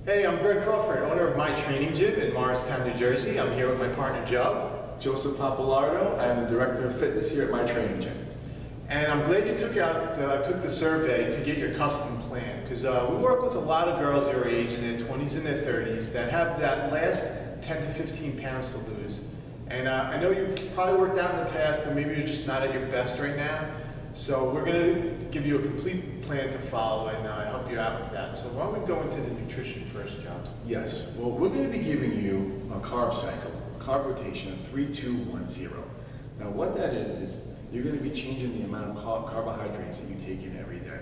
Hey, I'm Greg Crawford, owner of My Training Gym in Morristown, New Jersey. I'm here with my partner, Joe. Joseph Papalardo. I'm the Director of Fitness here at My Training Gym. And I'm glad you took the survey to get your custom plan, because we work with a lot of girls your age, in their 20s and their 30s, that have that last 10 to 15 pounds to lose. And I know you've probably worked out in the past, but maybe you're just not at your best right now. So we're going to give you a complete plan to follow and help you out with that. So why don't we go into the nutrition first, John? Yes. Well, we're going to be giving you a carb cycle, a carb rotation of 3-2-1-0. Now, what that is you're going to be changing the amount of carbohydrates that you take in every day.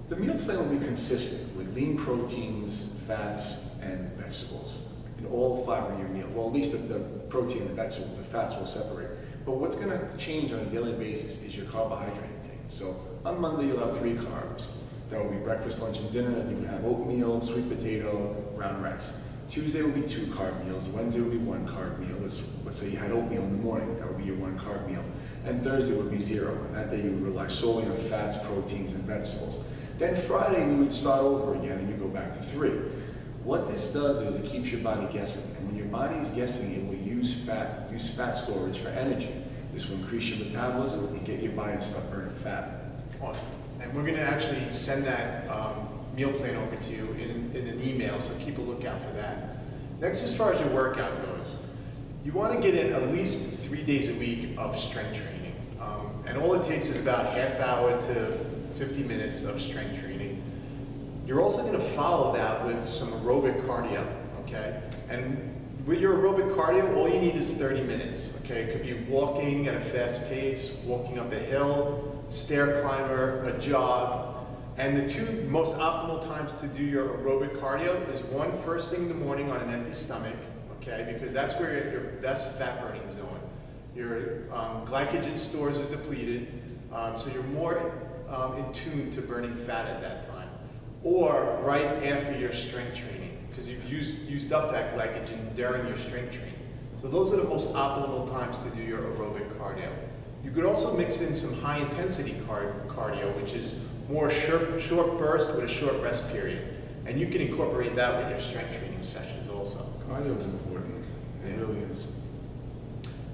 The meal plan will be consistent with lean proteins, fats, and vegetables in all fiber of your meal. Well, at least the protein and the vegetables, the fats will separate. But what's going to change on a daily basis is your carbohydrate intake. So on Monday, you'll have 3 carbs. That will be breakfast, lunch, and dinner. You would have oatmeal, sweet potato, brown rice. Tuesday will be 2 carb meals. Wednesday will be 1 carb meal. Let's say you had oatmeal in the morning. That would be your 1 carb meal. And Thursday would be 0. And that day you would rely solely on fats, proteins, and vegetables. Then Friday, we would start over again, and you go back to 3. What this does is it keeps your body guessing. And when your body is guessing, it will use fat storage for energy. This will increase your metabolism and get your body to start burning fat. Awesome. And we're going to actually send that meal plan over to you in an email, so keep a lookout for that. Next, as far as your workout goes, you want to get in at least 3 days a week of strength training. And all it takes is about half hour to 50 minutes of strength training. You're also going to follow that with some aerobic cardio, okay? And with your aerobic cardio, all you need is 30 minutes, okay? It could be walking at a fast pace, walking up a hill, stair climber, a jog. And the 2 most optimal times to do your aerobic cardio is one, first thing in the morning on an empty stomach, okay? Because that's where your best fat burning zone. Your glycogen stores are depleted, so you're more in tune to burning fat at that time. Or right after your strength training, because you've used up that glycogen during your strength training. So those are the most optimal times to do your aerobic cardio. You could also mix in some high intensity cardio, which is more short burst with a short rest period. And you can incorporate that with your strength training sessions also. Cardio is important. It really is.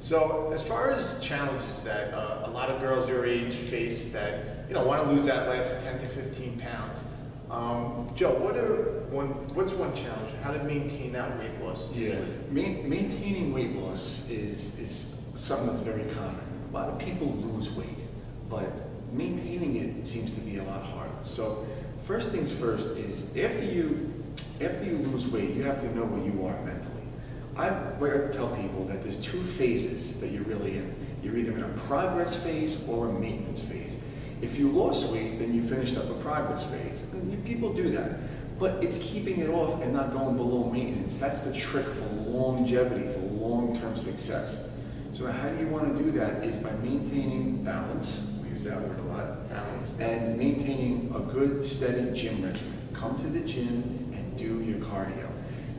So as far as challenges that a lot of girls your age face that want to lose that last 10 to 15 pounds, Joe, what's one challenge? How to maintain that weight loss? Yeah, maintaining weight loss is something that's very common. A lot of people lose weight, but maintaining it seems to be a lot harder. So first things first is after you lose weight, you have to know where you are mentally. I tell people that there's 2 phases that you're really in. You're either in a progress phase or a maintenance phase. If you lost weight, then you finished up a progress phase. And people do that. But it's keeping it off and not going below maintenance. That's the trick for longevity, for long-term success. So how do you want to do that is by maintaining balance. We use that word a lot, balance. And maintaining a good, steady gym regimen. Come to the gym and do your cardio.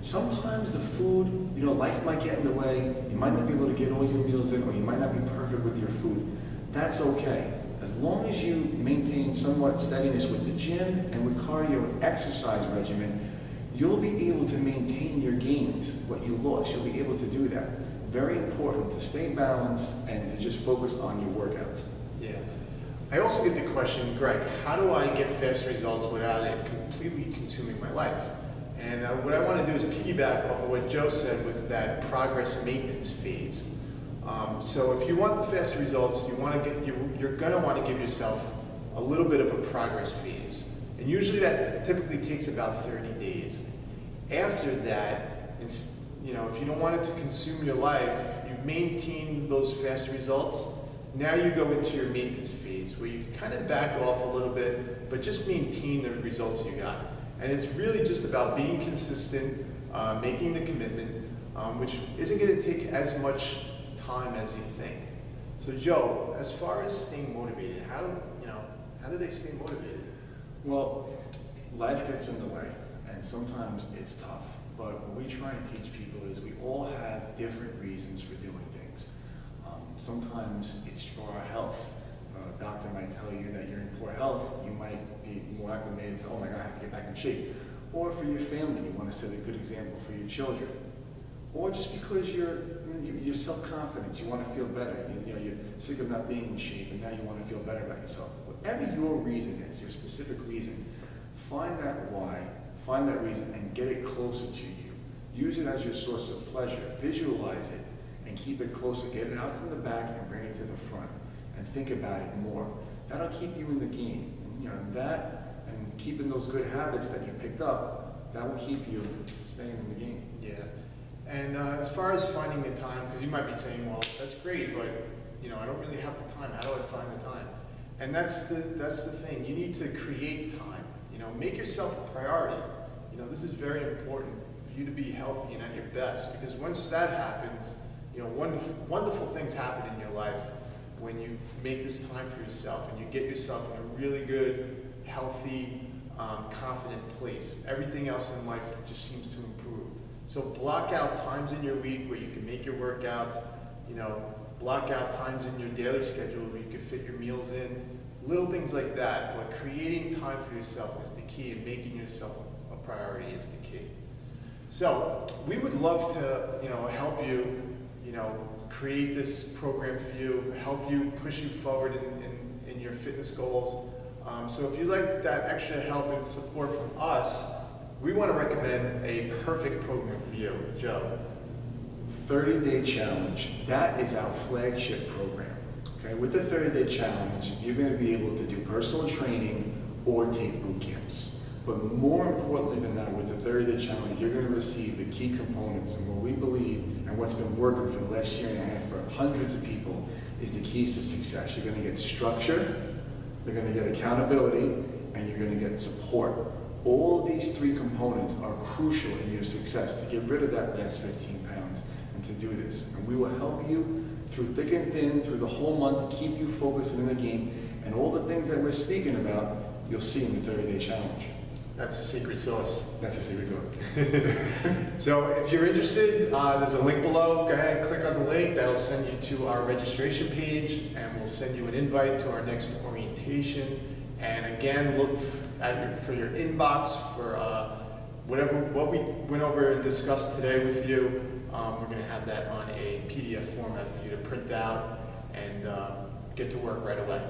Sometimes the food, life might get in the way. You might not be able to get all your meals in, or you might not be perfect with your food. That's okay. As long as you maintain somewhat steadiness with the gym and with cardio and exercise regimen, you'll be able to maintain your gains, what you lost. You'll be able to do that. Very important to stay balanced and to just focus on your workouts. Yeah. I also get the question, Greg, how do I get fast results without it completely consuming my life? And what I want to do is piggyback off of what Joe said with that progress maintenance phase. So if you want the fast results, you're going to want to give yourself a little bit of a progress phase. And usually that typically takes about 30 days. After that, if you don't want it to consume your life, you've maintained those fast results. Now you go into your maintenance phase where you kind of back off a little bit, but just maintain the results you got. And it's really just about being consistent, making the commitment, which isn't going to take as much time as you think. So Joe, as far as staying motivated, how do they stay motivated? Well, life gets in the way, and sometimes it's tough. But what we try and teach people is we all have different reasons for doing things. Sometimes it's for our health. A doctor might tell you that you're in poor health. You might be more acclimated to, oh my God, I have to get back in shape. or for your family, you want to set a good example for your children, or just because you're self-confident, you want to feel better, you're sick of not being in shape and now you want to feel better about yourself. Whatever your reason is, your specific reason, find that why, find that reason and get it closer to you. Use it as your source of pleasure, visualize it and keep it closer. Get it out from the back and bring it to the front and think about it more. That'll keep you in the game. And that and keeping those good habits that you picked up, that will keep you staying in the game. Yeah. And as far as finding the time, because you might be saying, well, that's great, but I don't really have the time. How do I find the time? And that's the thing. You need to create time. Make yourself a priority. This is very important for you to be healthy and at your best, because once that happens, wonderful things happen in your life when you make this time for yourself and you get yourself in a really good, healthy, confident place. Everything else in life just seems to improve. So block out times in your week where you can make your workouts, block out times in your daily schedule where you can fit your meals in, little things like that. But creating time for yourself is the key, and making yourself a priority is the key. So we would love to, help you, create this program for you, help you push you forward in your fitness goals. So if you'd like that extra help and support from us, we want to recommend a perfect program for you, Joe. 30-Day Challenge. That is our flagship program. Okay, with the 30-Day Challenge, you're going to be able to do personal training or take boot camps. But more importantly than that, with the 30-Day Challenge, you're going to receive the key components, and what we believe and what's been working for the last year and a half for hundreds of people is the keys to success. You're going to get structure, you're going to get accountability, and you're going to get support. All of these three components are crucial in your success to get rid of that last 15 pounds and to do this. And we will help you through thick and thin, through the whole month, to keep you focused in the game. And all the things that we're speaking about, you'll see in the 30-Day Challenge. That's the secret sauce. That's the secret sauce. So if you're interested, there's a link below. Go ahead and click on the link. That'll send you to our registration page, and we'll send you an invite to our next orientation. And again, look for your inbox for what we went over and discussed today with you. We're going to have that on a PDF format for you to print out and get to work right away.